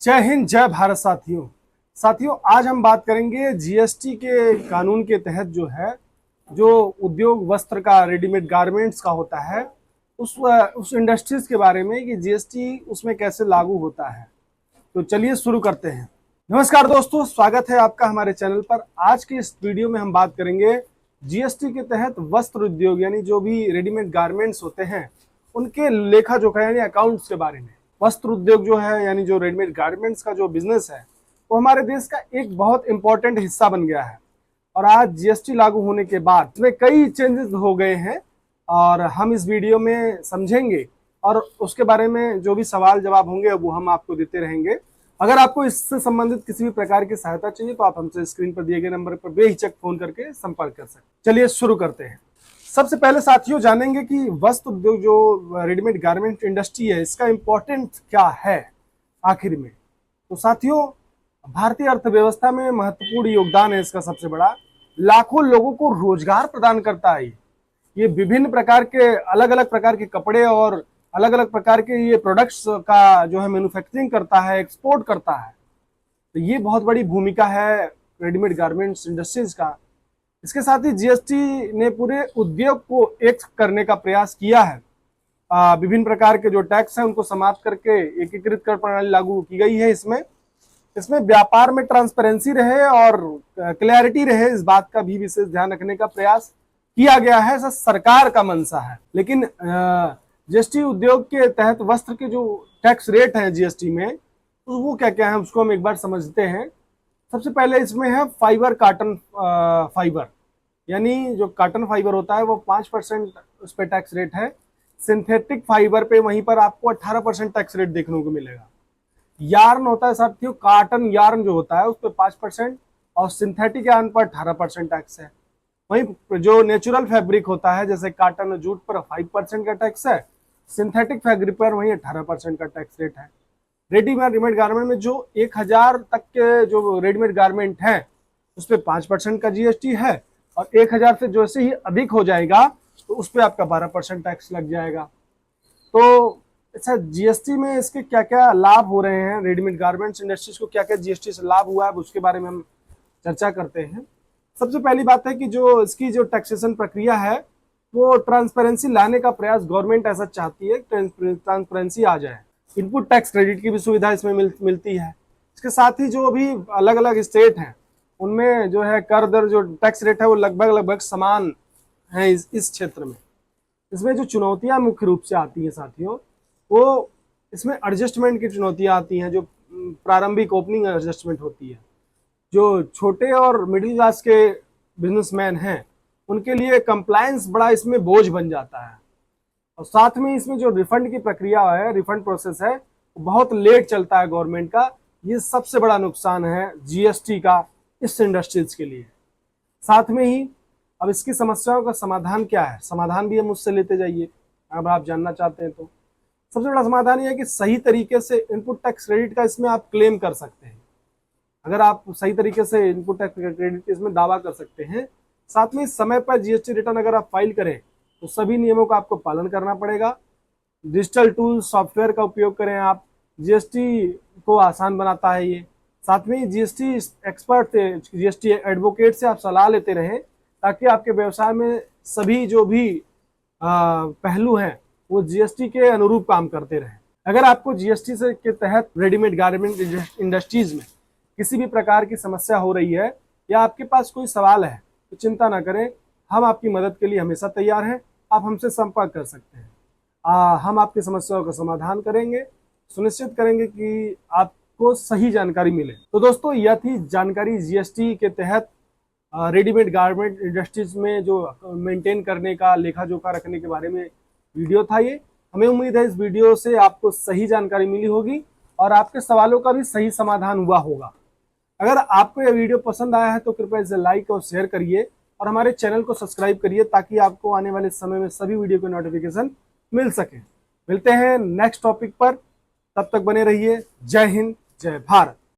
जय हिंद, जय भारत। साथियों आज हम बात करेंगे जीएसटी के कानून के तहत जो उद्योग वस्त्र का रेडीमेड गारमेंट्स का होता है उस इंडस्ट्रीज के बारे में कि जीएसटी उसमें कैसे लागू होता है। तो चलिए शुरू करते हैं। नमस्कार दोस्तों, स्वागत है आपका हमारे चैनल पर। आज के इस वीडियो में हम बात करेंगे जीएसटी के तहत वस्त्र उद्योग यानी जो भी रेडीमेड गारमेंट्स होते हैं उनके लेखा जोखा यानी अकाउंट्स के बारे में। वस्त्र उद्योग जो है यानी जो रेडीमेड गारमेंट्स का जो बिजनेस है वो हमारे देश का एक बहुत इंपॉर्टेंट हिस्सा बन गया है और आज जीएसटी लागू होने के बाद इसमें कई चेंजेस हो गए हैं और हम इस वीडियो में समझेंगे और उसके बारे में जो भी सवाल जवाब होंगे वो हम आपको देते रहेंगे। अगर आपको इससे संबंधित किसी भी प्रकार की सहायता चाहिए तो आप हमसे स्क्रीन पर दिए गए नंबर पर बेहिचक फोन करके संपर्क कर सकते हैं। चलिए शुरू करते हैं। सबसे पहले साथियों जानेंगे कि वस्त्र उद्योग जो रेडीमेड गारमेंट इंडस्ट्री है इसका इम्पोर्टेंस क्या है आखिर में। तो साथियों भारतीय अर्थव्यवस्था में महत्वपूर्ण योगदान है इसका सबसे बड़ा। लाखों लोगों को रोजगार प्रदान करता है। ये विभिन्न प्रकार के अलग अलग प्रकार के कपड़े और अलग अलग प्रकार के ये प्रोडक्ट्स का जो है मैन्युफैक्चरिंग करता है, एक्सपोर्ट करता है। तो ये बहुत बड़ी भूमिका है रेडीमेड गारमेंट्स इंडस्ट्रीज का। इसके साथ ही जीएसटी ने पूरे उद्योग को एक करने का प्रयास किया है। विभिन्न प्रकार के जो टैक्स हैं उनको समाप्त करके एकीकृत कर प्रणाली लागू की गई है। इसमें व्यापार में ट्रांसपेरेंसी रहे और क्लैरिटी रहे, इस बात का भी विशेष ध्यान रखने का प्रयास किया गया है। ऐसा सरकार का मंशा है। लेकिन जीएसटी उद्योग के तहत वस्त्र के जो टैक्स रेट है जीएसटी में तो वो क्या क्या है उसको हम एक बार समझते हैं। सबसे पहले इसमें है फाइबर, कॉटन फाइबर यानी जो कॉटन फाइबर होता है वो 5% उस पर टैक्स रेट है। सिंथेटिक फाइबर पे वहीं पर आपको 18% टैक्स रेट देखने को मिलेगा। यार्न होता है साथियों, कॉटन यार्न जो होता है उस पर 5% और सिंथेटिक यार्न पर 18% टैक्स है। वहीं जो नेचुरल फैब्रिक होता है जैसे कॉटन और जूट पर 5% का टैक्स है। सिंथेटिक फैब्रिक पर वहीं 18% का टैक्स रेट है। रेडीमेड गारमेंट में जो 1000 तक के जो रेडीमेड गारमेंट हैं उस पर 5% का जीएसटी है और 1000 से जैसे ही अधिक हो जाएगा तो उस पर आपका 12% टैक्स लग जाएगा। तो अच्छा, जीएसटी में इसके क्या क्या लाभ हो रहे हैं, रेडीमेड गारमेंट्स इंडस्ट्रीज को क्या क्या जीएसटी से लाभ हुआ है उसके बारे में हम चर्चा करते हैं। सबसे पहली बात है कि जो इसकी जो टैक्सेशन प्रक्रिया है वो ट्रांसपेरेंसी लाने का प्रयास गवर्नमेंट ऐसा चाहती है, ट्रांसपेरेंसी आ जाए। इनपुट टैक्स क्रेडिट की भी सुविधा इसमें मिलती है। इसके साथ ही जो भी अलग अलग स्टेट हैं उनमें जो है कर दर जो टैक्स रेट है वो लगभग समान है इस क्षेत्र में। इसमें जो चुनौतियां मुख्य रूप से आती हैं साथियों वो इसमें एडजस्टमेंट की चुनौतियां आती हैं। जो प्रारंभिक ओपनिंग एडजस्टमेंट होती है, जो छोटे और मिडिल क्लास के बिजनेसमैन हैं उनके लिए कंप्लायंस बड़ा इसमें बोझ बन जाता है। और साथ में इसमें जो रिफंड की प्रक्रिया है, रिफंड प्रोसेस है, बहुत लेट चलता है गवर्नमेंट का। ये सबसे बड़ा नुकसान है जीएसटी का इस इंडस्ट्रीज के लिए। साथ में ही अब इसकी समस्याओं का समाधान क्या है, समाधान भी हम उससे लेते जाइए अगर आप जानना चाहते हैं तो। सबसे बड़ा समाधान ये है कि सही तरीके से इनपुट टैक्स क्रेडिट का इसमें आप क्लेम कर सकते हैं। अगर आप सही तरीके से इनपुट टैक्स क्रेडिट इसमें दावा कर सकते हैं। साथ में समय पर जीएसटी रिटर्न अगर आप फाइल करें तो सभी नियमों का आपको पालन करना पड़ेगा। डिजिटल टूल सॉफ्टवेयर का उपयोग करें आप, जीएसटी को आसान बनाता है ये। साथ में जीएसटी एक्सपर्ट से, जीएसटी एडवोकेट से आप सलाह लेते रहें ताकि आपके व्यवसाय में सभी जो भी पहलू हैं वो जीएसटी के अनुरूप काम करते रहें। अगर आपको जीएसटी से के तहत रेडीमेड गारमेंट इंडस्ट्रीज में किसी भी प्रकार की समस्या हो रही है या आपके पास कोई सवाल है तो चिंता ना करें, हम आपकी मदद के लिए हमेशा तैयार हैं। आप हमसे संपर्क कर सकते हैं। हम आपकी समस्याओं का समाधान करेंगे, सुनिश्चित करेंगे कि आपको सही जानकारी मिले। तो दोस्तों यह थी जानकारी जीएसटी के तहत रेडीमेड गारमेंट इंडस्ट्रीज में जो मेंटेन करने का, लेखा जोखा रखने के बारे में वीडियो था ये। हमें उम्मीद है इस वीडियो से आपको सही जानकारी मिली होगी और आपके सवालों का भी सही समाधान हुआ होगा। अगर आपको यह वीडियो पसंद आया है तो कृपया इसे लाइक और शेयर करिए और हमारे चैनल को सब्सक्राइब करिए ताकि आपको आने वाले समय में सभी वीडियो के नोटिफिकेशन मिल सके। मिलते हैं नेक्स्ट टॉपिक पर, तब तक बने रहिए। जय हिंद, जय भारत।